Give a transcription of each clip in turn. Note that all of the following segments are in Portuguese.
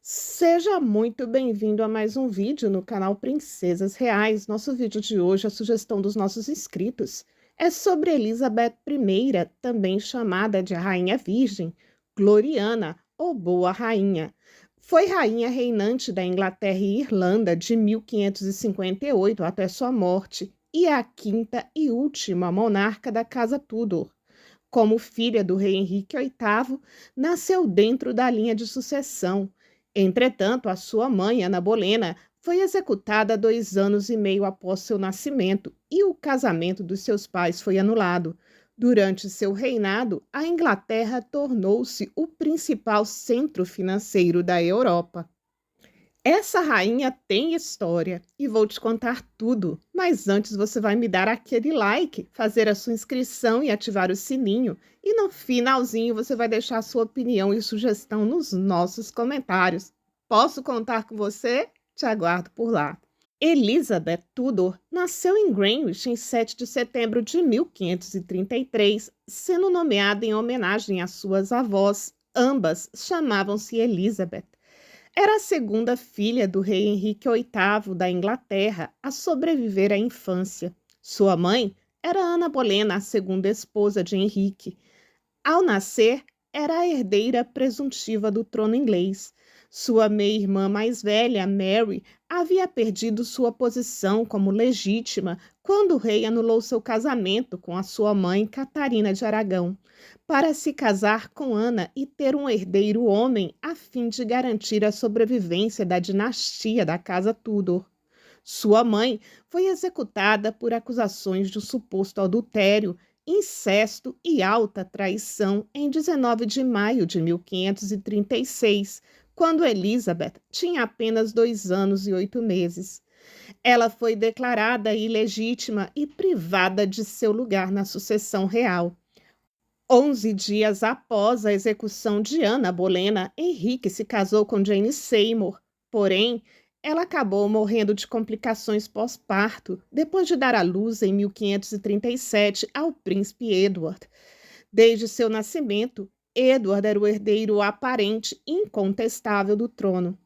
Seja muito bem-vindo a mais um vídeo no canal Princesas Reais. Nosso vídeo de hoje, a sugestão dos nossos inscritos, é sobre Elizabeth I, também chamada de Rainha Virgem, Gloriana ou Boa Rainha. Foi rainha reinante da Inglaterra e Irlanda de 1558 até sua morte e é a quinta e última monarca da Casa Tudor. Como filha do rei Henrique VIII, nasceu dentro da linha de sucessão. Entretanto, a sua mãe, Ana Bolena, foi executada 2 anos e meio após seu nascimento e o casamento dos seus pais foi anulado. Durante seu reinado, a Inglaterra tornou-se o principal centro financeiro da Europa. Essa rainha tem história e vou te contar tudo, mas antes você vai me dar aquele like, fazer a sua inscrição e ativar o sininho. E no finalzinho você vai deixar a sua opinião e sugestão nos nossos comentários. Posso contar com você? Te aguardo por lá. Elizabeth Tudor nasceu em Greenwich em 7 de setembro de 1533, sendo nomeada em homenagem às suas avós. Ambas chamavam-se Elizabeth. Era a segunda filha do rei Henrique VIII da Inglaterra a sobreviver à infância. Sua mãe era Ana Bolena, a segunda esposa de Henrique. Ao nascer, era a herdeira presuntiva do trono inglês. Sua meia-irmã mais velha, Mary, havia perdido sua posição como legítima quando o rei anulou seu casamento com a sua mãe, Catarina de Aragão, para se casar com Ana e ter um herdeiro homem a fim de garantir a sobrevivência da dinastia da Casa Tudor. Sua mãe foi executada por acusações de suposto adultério, incesto e alta traição em 19 de maio de 1536, quando Elizabeth tinha apenas 2 anos e 8 meses. Ela foi declarada ilegítima e privada de seu lugar na sucessão real. 11 dias após a execução de Ana Bolena, Henrique se casou com Jane Seymour, porém, ela acabou morrendo de complicações pós-parto, depois de dar à luz em 1537 ao príncipe Edward. Desde seu nascimento, Edward era o herdeiro aparente e incontestável do trono.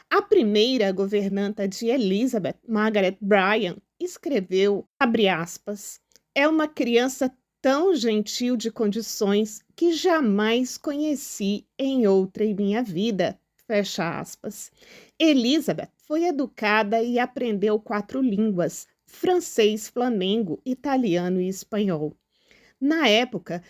A primeira governanta de Elizabeth, Margaret Bryan, escreveu, abre aspas, é uma criança tão gentil de condições que jamais conheci em outra em minha vida, fecha aspas. Elizabeth foi educada e aprendeu 4 línguas, francês, flamengo, italiano e espanhol. Na época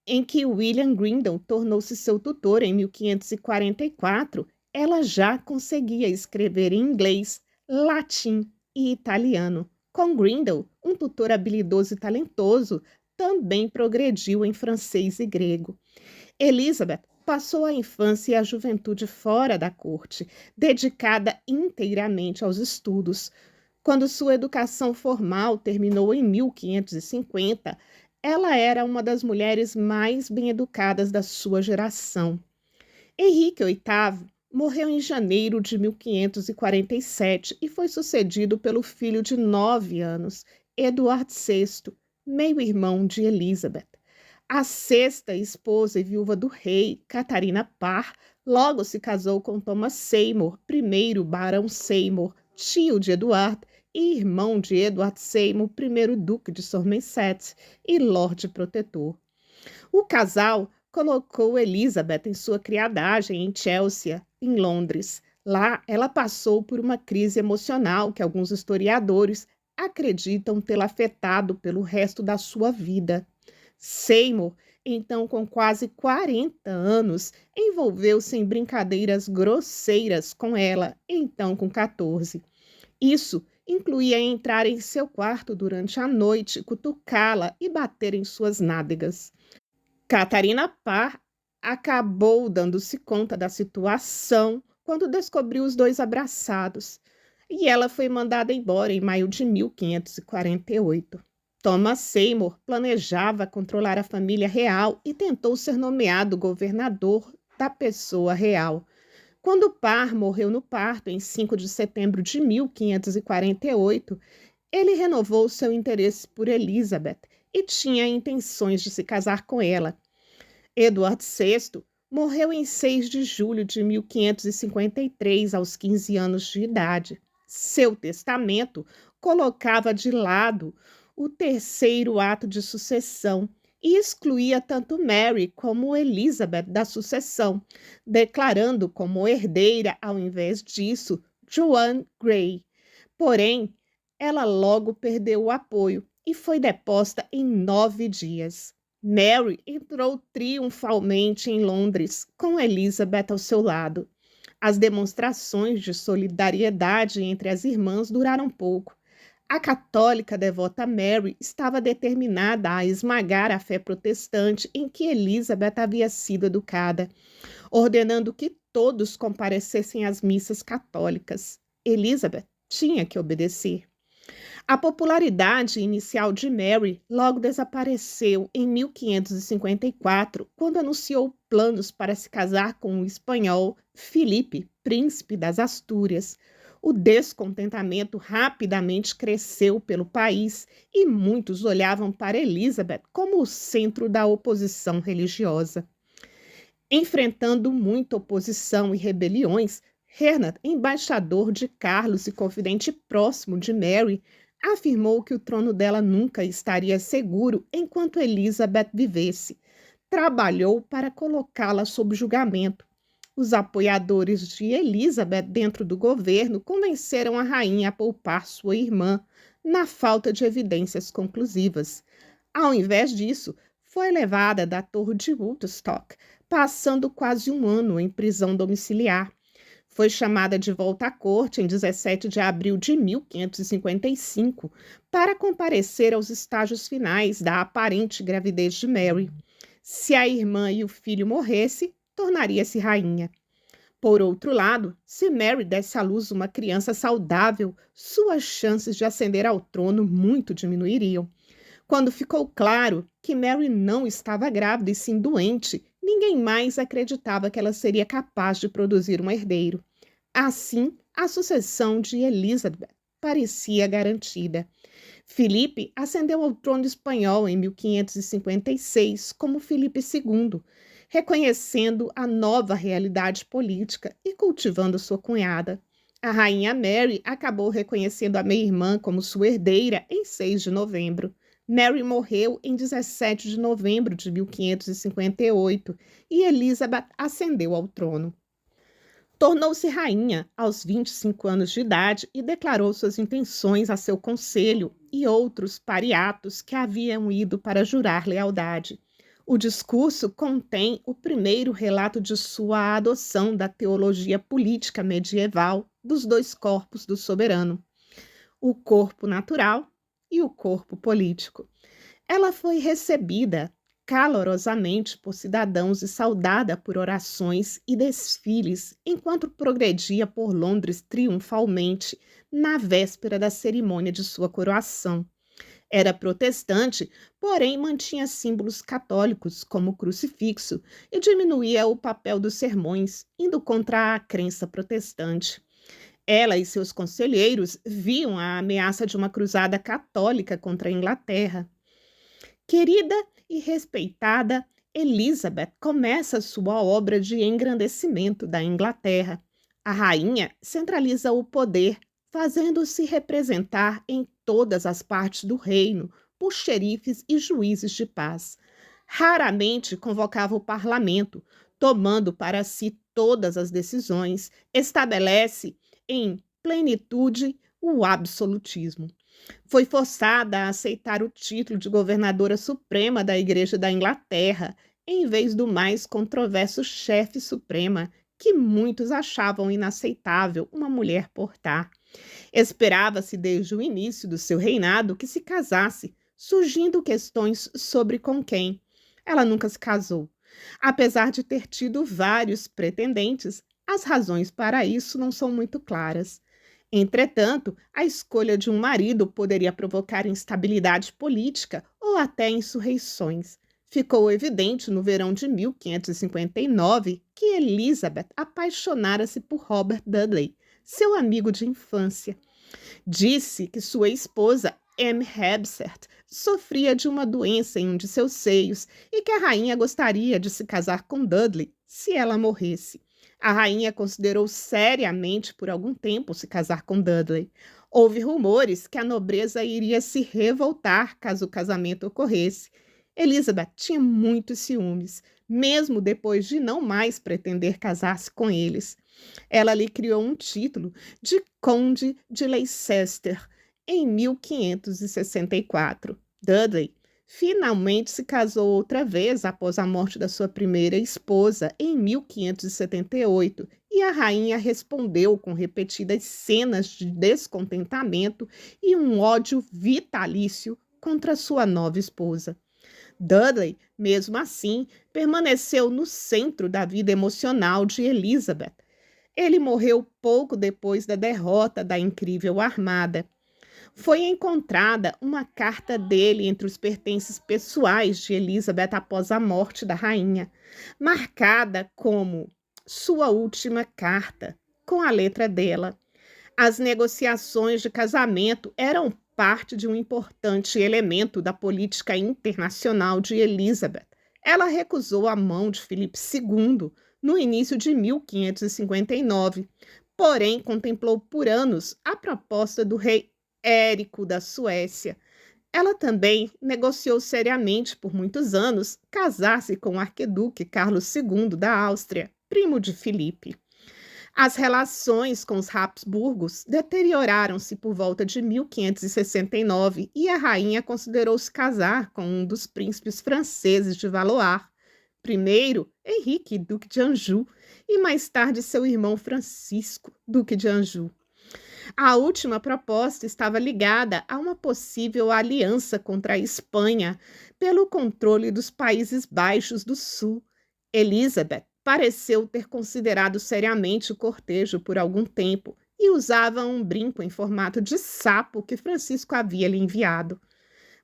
em que William Grindal tornou-se seu tutor em 1544, ela já conseguia escrever em inglês, latim e italiano. Com Grindal, um tutor habilidoso e talentoso, também progrediu em francês e grego. Elizabeth passou a infância e a juventude fora da corte, dedicada inteiramente aos estudos. Quando sua educação formal terminou em 1550, ela era uma das mulheres mais bem educadas da sua geração. Henrique VIII morreu em janeiro de 1547 e foi sucedido pelo filho de 9 anos, Eduardo VI, meio-irmão de Elizabeth. A sexta esposa e viúva do rei, Catarina Parr, logo se casou com Thomas Seymour, primeiro barão Seymour, tio de Eduardo e irmão de Edward Seymour, primeiro duque de Somerset e lorde protetor. O casal colocou Elizabeth em sua criadagem em Chelsea, em Londres. Lá, ela passou por uma crise emocional que alguns historiadores acreditam tê-la afetado pelo resto da sua vida. Seymour, então com quase 40 anos, envolveu-se em brincadeiras grosseiras com ela, então com 14. Isso incluía entrar em seu quarto durante a noite, cutucá-la e bater em suas nádegas. Catarina Parr acabou dando-se conta da situação quando descobriu os dois abraçados, e ela foi mandada embora em maio de 1548. Thomas Seymour planejava controlar a família real e tentou ser nomeado governador da pessoa real. Quando Parr morreu no parto, em 5 de setembro de 1548, ele renovou seu interesse por Elizabeth e tinha intenções de se casar com ela. Eduardo VI Morreu em 6 de julho de 1553, aos 15 anos de idade. Seu testamento colocava de lado o terceiro ato de sucessão e excluía tanto Mary como Elizabeth da sucessão, declarando como herdeira, ao invés disso, Joan Grey. Porém, ela logo perdeu o apoio e foi deposta em 9 dias. Mary entrou triunfalmente em Londres, com Elizabeth ao seu lado. As demonstrações de solidariedade entre as irmãs duraram pouco. A católica devota Mary estava determinada a esmagar a fé protestante em que Elizabeth havia sido educada, ordenando que todos comparecessem às missas católicas. Elizabeth tinha que obedecer. A popularidade inicial de Mary logo desapareceu em 1554, quando anunciou planos para se casar com o espanhol Filipe, príncipe das Astúrias. O descontentamento rapidamente cresceu pelo país e muitos olhavam para Elizabeth como o centro da oposição religiosa. Enfrentando muita oposição e rebeliões, Hernand, embaixador de Carlos e confidente próximo de Mary, afirmou que o trono dela nunca estaria seguro enquanto Elizabeth vivesse. Trabalhou para colocá-la sob julgamento. Os apoiadores de Elizabeth dentro do governo convenceram a rainha a poupar sua irmã, na falta de evidências conclusivas. Ao invés disso, foi levada da Torre de Woodstock, passando quase um ano em prisão domiciliar. Foi chamada de volta à corte em 17 de abril de 1555 para comparecer aos estágios finais da aparente gravidez de Mary. Se a irmã e o filho morressem, tornaria-se rainha. Por outro lado, se Mary desse à luz uma criança saudável, suas chances de ascender ao trono muito diminuiriam. Quando ficou claro que Mary não estava grávida e sim doente, ninguém mais acreditava que ela seria capaz de produzir um herdeiro. Assim, a sucessão de Elizabeth parecia garantida. Filipe ascendeu ao trono espanhol em 1556 como Filipe II, reconhecendo a nova realidade política e cultivando sua cunhada. A rainha Mary acabou reconhecendo a meia-irmã como sua herdeira em 6 de novembro. Mary morreu em 17 de novembro de 1558 e Elizabeth ascendeu ao trono. Tornou-se rainha aos 25 anos de idade e declarou suas intenções a seu conselho e outros pariatos que haviam ido para jurar lealdade. O discurso contém o primeiro relato de sua adoção da teologia política medieval dos dois corpos do soberano, o corpo natural e o corpo político. Ela foi recebida calorosamente por cidadãos e saudada por orações e desfiles enquanto progredia por Londres triunfalmente na véspera da cerimônia de sua coroação. Era protestante, porém mantinha símbolos católicos, como o crucifixo, e diminuía o papel dos sermões, indo contra a crença protestante. Ela e seus conselheiros viam a ameaça de uma cruzada católica contra a Inglaterra. Querida e respeitada, Elizabeth começa sua obra de engrandecimento da Inglaterra. A rainha centraliza o poder, fazendo-se representar em todas as partes do reino por xerifes e juízes de paz. Raramente convocava o parlamento, tomando para si todas as decisões, estabelece em plenitude o absolutismo. Foi forçada a aceitar o título de governadora suprema da Igreja da Inglaterra, em vez do mais controverso chefe suprema, que muitos achavam inaceitável uma mulher portar. Esperava-se desde o início do seu reinado que se casasse, surgindo questões sobre com quem. Ela nunca se casou. Apesar de ter tido vários pretendentes, as razões para isso não são muito claras. Entretanto, a escolha de um marido poderia provocar instabilidade política ou até insurreições. Ficou evidente no verão de 1559 que Elizabeth apaixonara-se por Robert Dudley, seu amigo de infância. Disse que sua esposa, Anne Hapsett, sofria de uma doença em um de seus seios e que a rainha gostaria de se casar com Dudley se ela morresse. A rainha considerou seriamente por algum tempo se casar com Dudley. Houve rumores que a nobreza iria se revoltar caso o casamento ocorresse. Elizabeth tinha muitos ciúmes, mesmo depois de não mais pretender casar-se com eles. Ela lhe criou um título de Conde de Leicester em 1564. Dudley finalmente se casou outra vez após a morte da sua primeira esposa, em 1578, e a rainha respondeu com repetidas cenas de descontentamento e um ódio vitalício contra sua nova esposa. Dudley, mesmo assim, permaneceu no centro da vida emocional de Elizabeth. Ele morreu pouco depois da derrota da incrível armada. Foi encontrada uma carta dele entre os pertences pessoais de Elizabeth após a morte da rainha, marcada como sua última carta, com a letra dela. As negociações de casamento eram parte de um importante elemento da política internacional de Elizabeth. Ela recusou a mão de Filipe II no início de 1559, porém contemplou por anos a proposta do rei Érico da Suécia. Ela também negociou seriamente por muitos anos casar-se com o arqueduque Carlos II da Áustria, primo de Filipe. As relações com os Habsburgos deterioraram-se por volta de 1569 e a rainha considerou se casar com um dos príncipes franceses de Valois, primeiro Henrique, duque de Anjou, e mais tarde seu irmão Francisco, duque de Anjou. A última proposta estava ligada a uma possível aliança contra a Espanha pelo controle dos Países Baixos do Sul. Elizabeth pareceu ter considerado seriamente o cortejo por algum tempo e usava um brinco em formato de sapo que Francisco havia lhe enviado.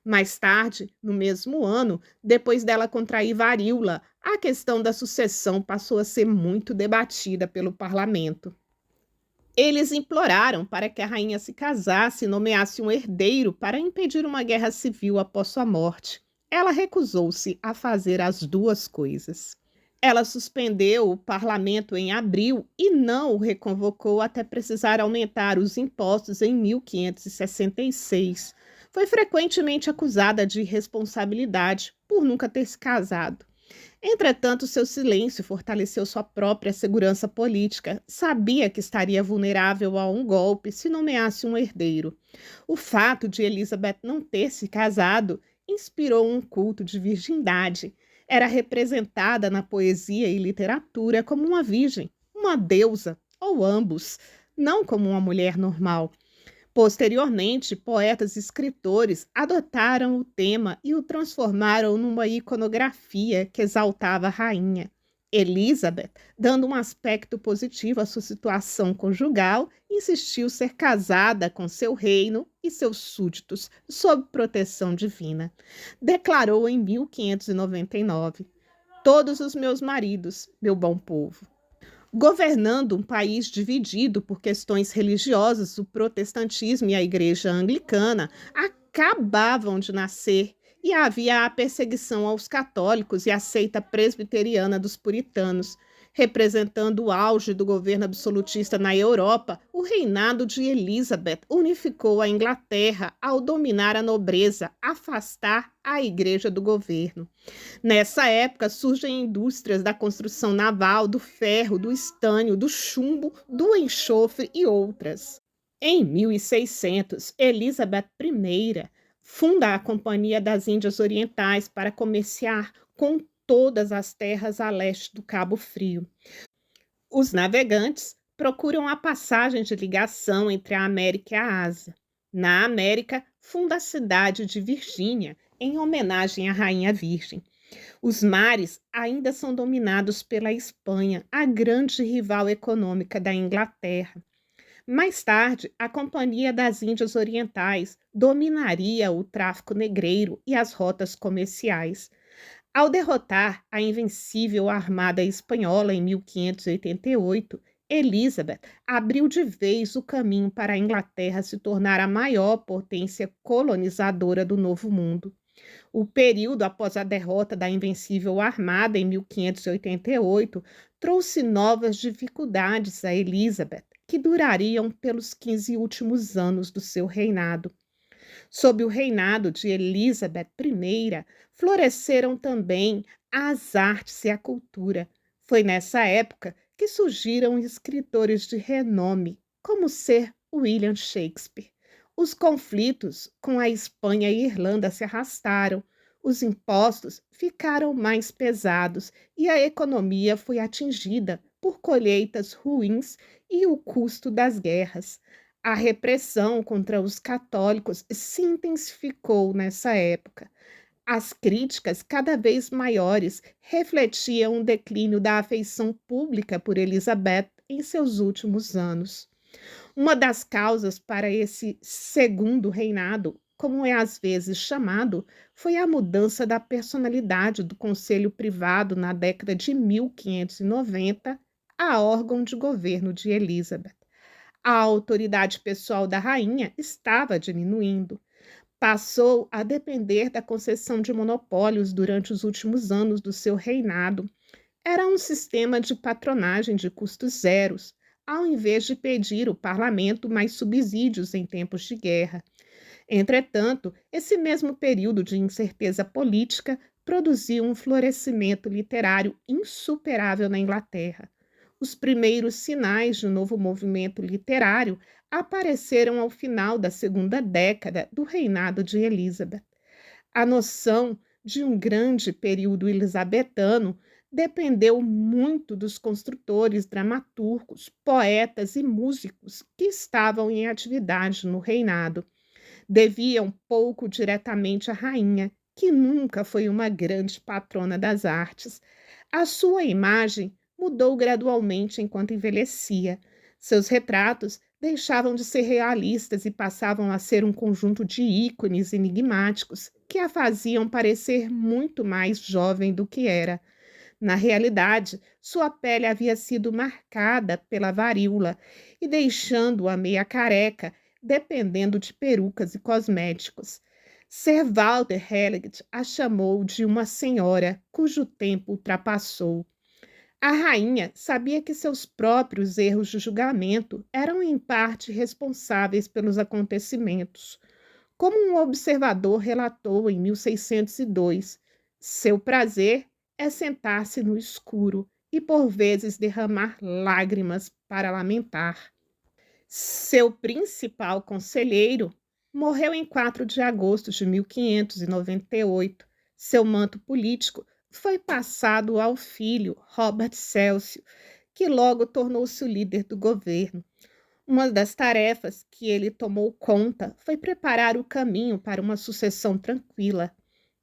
Mais tarde, no mesmo ano, depois dela contrair varíola, a questão da sucessão passou a ser muito debatida pelo parlamento. Eles imploraram para que a rainha se casasse e nomeasse um herdeiro para impedir uma guerra civil após sua morte. Ela recusou-se a fazer as duas coisas. Ela suspendeu o parlamento em abril e não o reconvocou até precisar aumentar os impostos em 1566. Foi frequentemente acusada de irresponsabilidade por nunca ter se casado. Entretanto, seu silêncio fortaleceu sua própria segurança política. Sabia que estaria vulnerável a um golpe se nomeasse um herdeiro. O fato de Elizabeth não ter se casado inspirou um culto de virgindade. Era representada na poesia e literatura como uma virgem, uma deusa, ou ambos, não como uma mulher normal. Posteriormente, poetas e escritores adotaram o tema e o transformaram numa iconografia que exaltava a rainha. Elizabeth, dando um aspecto positivo à sua situação conjugal, insistiu ser casada com seu reino e seus súditos, sob proteção divina. Declarou em 1599: "Todos os meus maridos, meu bom povo." Governando um país dividido por questões religiosas, o protestantismo e a igreja anglicana acabavam de nascer e havia a perseguição aos católicos e a seita presbiteriana dos puritanos. Representando o auge do governo absolutista na Europa, o reinado de Elizabeth unificou a Inglaterra ao dominar a nobreza, afastar a igreja do governo. Nessa época surgem indústrias da construção naval, do ferro, do estânio, do chumbo, do enxofre e outras. Em 1600, Elizabeth I funda a Companhia das Índias Orientais para comerciar com todas as terras a leste do Cabo Frio. Os navegantes procuram a passagem de ligação entre a América e a Ásia. Na América, funda a cidade de Virgínia, em homenagem à Rainha Virgem. Os mares ainda são dominados pela Espanha, a grande rival econômica da Inglaterra. Mais tarde, a Companhia das Índias Orientais dominaria o tráfico negreiro e as rotas comerciais. Ao derrotar a invencível armada espanhola em 1588, Elizabeth abriu de vez o caminho para a Inglaterra se tornar a maior potência colonizadora do Novo Mundo. O período após a derrota da Invencível Armada em 1588 trouxe novas dificuldades a Elizabeth, que durariam pelos 15 últimos anos do seu reinado. Sob o reinado de Elizabeth I, floresceram também as artes e a cultura. Foi nessa época que surgiram escritores de renome, como Sir William Shakespeare. Os conflitos com a Espanha e Irlanda se arrastaram, os impostos ficaram mais pesados e a economia foi atingida por colheitas ruins e o custo das guerras. A repressão contra os católicos se intensificou nessa época. As críticas, cada vez maiores, refletiam o declínio da afeição pública por Elizabeth em seus últimos anos. Uma das causas para esse segundo reinado, como é às vezes chamado, foi a mudança da personalidade do Conselho Privado na década de 1590 a órgão de governo de Elizabeth. A autoridade pessoal da rainha estava diminuindo. Passou a depender da concessão de monopólios durante os últimos anos do seu reinado. Era um sistema de patronagem de custos zeros, ao invés de pedir ao parlamento mais subsídios em tempos de guerra. Entretanto, esse mesmo período de incerteza política produziu um florescimento literário insuperável na Inglaterra. Os primeiros sinais de um novo movimento literário apareceram ao final da segunda década do reinado de Elizabeth. A noção de um grande período elisabetano dependeu muito dos construtores, dramaturgos, poetas e músicos que estavam em atividade no reinado. Deviam pouco diretamente à rainha, que nunca foi uma grande patrona das artes. A sua imagem mudou gradualmente enquanto envelhecia. Seus retratos deixavam de ser realistas e passavam a ser um conjunto de ícones enigmáticos que a faziam parecer muito mais jovem do que era. Na realidade, sua pele havia sido marcada pela varíola e deixando-a meia careca, dependendo de perucas e cosméticos. Sir Walter Raleigh a chamou de uma senhora cujo tempo ultrapassou. A rainha sabia que seus próprios erros de julgamento eram em parte responsáveis pelos acontecimentos. Como um observador relatou em 1602, seu prazer é sentar-se no escuro e por vezes derramar lágrimas para lamentar. Seu principal conselheiro morreu em 4 de agosto de 1598. Seu manto político foi passado ao filho, Robert Cecil, que logo tornou-se o líder do governo. Uma das tarefas que ele tomou conta foi preparar o caminho para uma sucessão tranquila.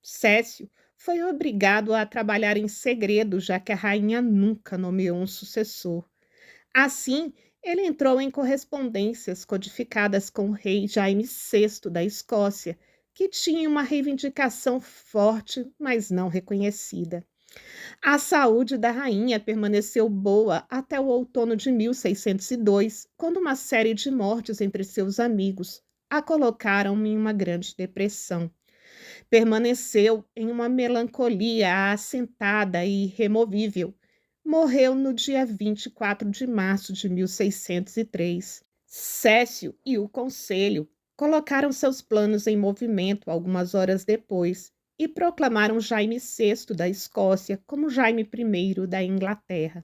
Cecil foi obrigado a trabalhar em segredo, já que a rainha nunca nomeou um sucessor. Assim, ele entrou em correspondências codificadas com o rei Jaime VI da Escócia, que tinha uma reivindicação forte, mas não reconhecida. A saúde da rainha permaneceu boa até o outono de 1602, quando uma série de mortes entre seus amigos a colocaram em uma grande depressão. Permaneceu em uma melancolia assentada e irremovível. Morreu no dia 24 de março de 1603. Cécio e o conselho colocaram seus planos em movimento algumas horas depois e proclamaram Jaime VI da Escócia como Jaime I da Inglaterra.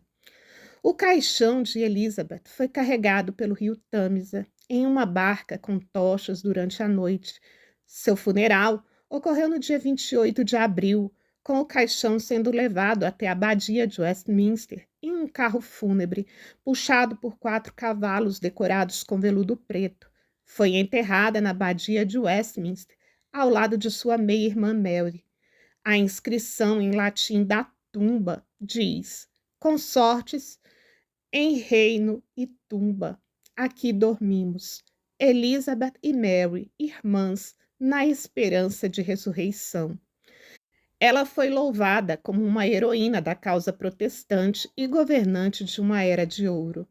O caixão de Elizabeth foi carregado pelo rio Tâmisa em uma barca com tochas durante a noite. Seu funeral ocorreu no dia 28 de abril, com o caixão sendo levado até a abadia de Westminster em um carro fúnebre, puxado por 4 cavalos decorados com veludo preto. Foi enterrada na abadia de Westminster, ao lado de sua meia-irmã Mary. A inscrição em latim da tumba diz: Consortes em reino e tumba, aqui dormimos. Elizabeth e Mary, irmãs, na esperança de ressurreição. Ela foi louvada como uma heroína da causa protestante e governante de uma era de ouro.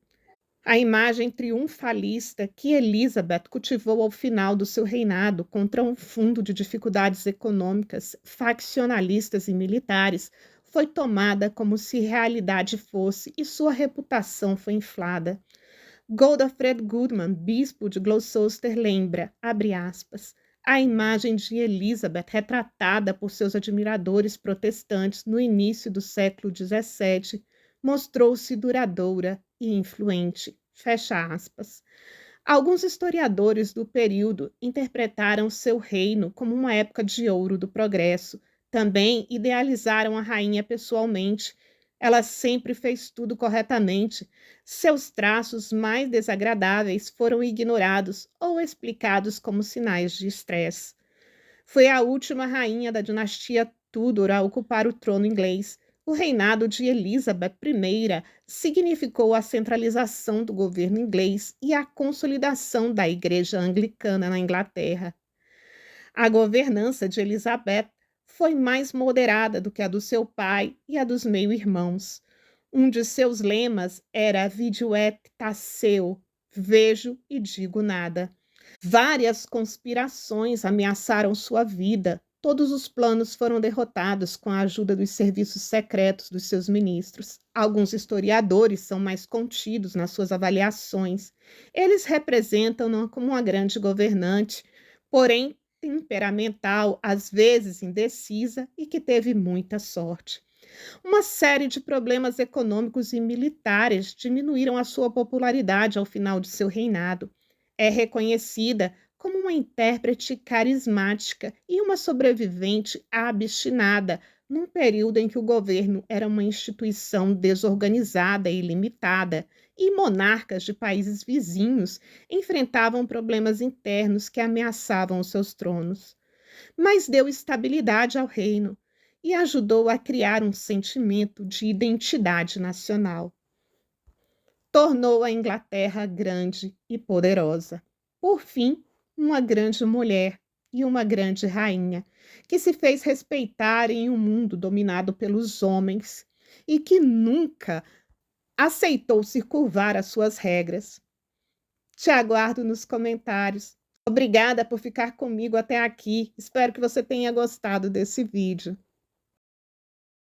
A imagem triunfalista que Elizabeth cultivou ao final do seu reinado contra um fundo de dificuldades econômicas, faccionalistas e militares foi tomada como se realidade fosse e sua reputação foi inflada. Godofred Goodman, bispo de Gloucester, lembra, abre aspas, a imagem de Elizabeth retratada por seus admiradores protestantes no início do século XVII mostrou-se duradoura e influente. Fecha aspas. Alguns historiadores do período interpretaram seu reino como uma época de ouro do progresso. Também idealizaram a rainha pessoalmente. Ela sempre fez tudo corretamente. Seus traços mais desagradáveis foram ignorados ou explicados como sinais de estresse. Foi a última rainha da dinastia Tudor a ocupar o trono inglês. O reinado de Elizabeth I significou a centralização do governo inglês e a consolidação da Igreja Anglicana na Inglaterra. A governança de Elizabeth foi mais moderada do que a do seu pai e a dos meio-irmãos. Um de seus lemas era Viduet taceo, vejo e digo nada. Várias conspirações ameaçaram sua vida. Todos os planos foram derrotados com a ajuda dos serviços secretos dos seus ministros. Alguns historiadores são mais contidos nas suas avaliações. Eles representam-na como uma grande governante, porém temperamental, às vezes indecisa e que teve muita sorte. Uma série de problemas econômicos e militares diminuíram a sua popularidade ao final de seu reinado. É reconhecida como uma intérprete carismática e uma sobrevivente obstinada num período em que o governo era uma instituição desorganizada e limitada, e monarcas de países vizinhos enfrentavam problemas internos que ameaçavam os seus tronos. Mas deu estabilidade ao reino e ajudou a criar um sentimento de identidade nacional. Tornou a Inglaterra grande e poderosa. Por fim, uma grande mulher e uma grande rainha, que se fez respeitar em um mundo dominado pelos homens e que nunca aceitou se curvar às suas regras. Te aguardo nos comentários. Obrigada por ficar comigo até aqui. Espero que você tenha gostado desse vídeo.